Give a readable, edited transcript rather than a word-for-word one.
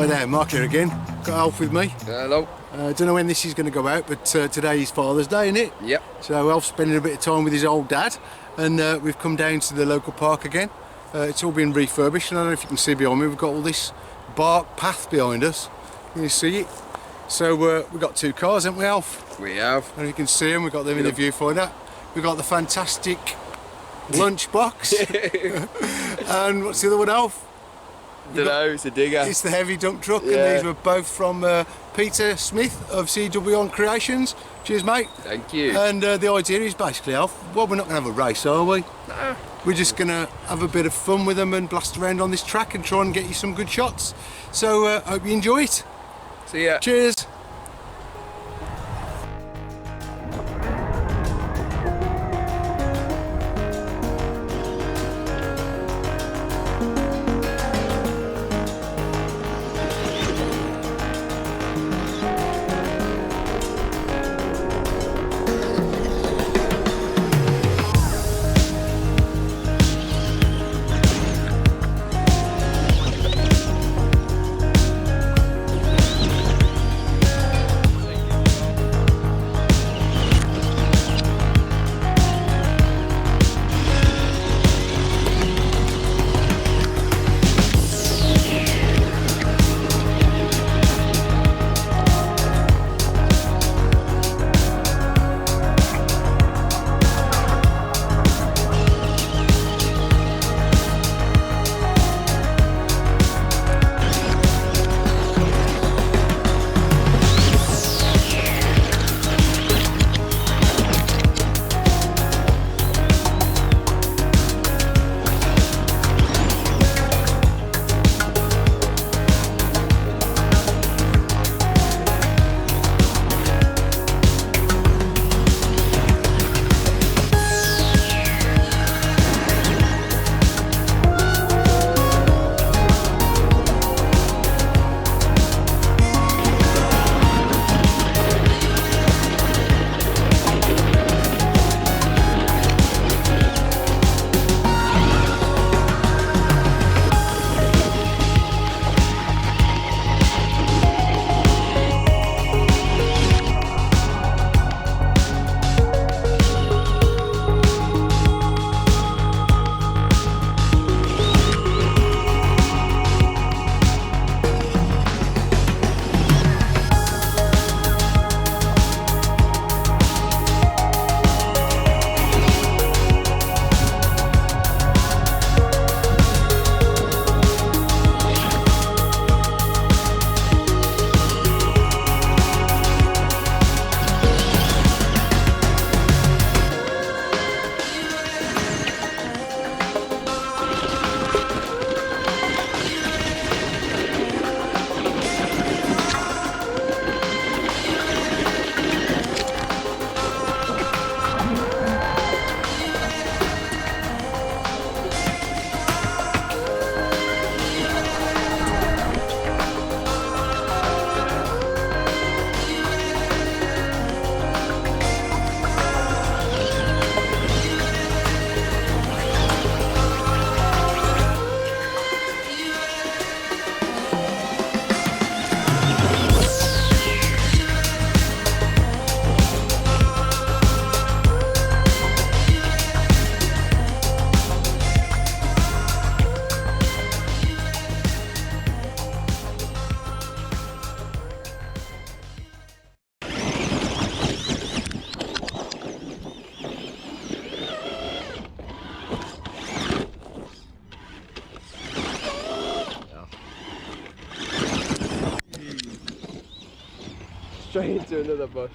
Hi there, Mark here again. Got Alf with me. Hello. Don't know when this is going to go out, but today is Father's Day, isn't it? Yep. So Alf's spending a bit of time with his old dad, and we've come down to the local park again. It's all been refurbished, and I don't know if you can see behind me, we've got all this bark path behind us. Can you see it? So we've got two cars, haven't we, Alf? We have. And you can see them, we've got them in the viewfinder. We've got the fantastic Lunchbox. And what's the other one, Alf? Don't know, it's a digger. It's the Heavy Dump Truck, Yeah. and these were both from Peter Smith of CW Creations. Cheers, mate. Thank you. And the idea is basically, Alf, well, we're not going to have a race, are we? No. We're just going to have a bit of fun with them and blast around on this track and try and get you some good shots. So, hope you enjoy it. See ya. Cheers. Straight into another bush.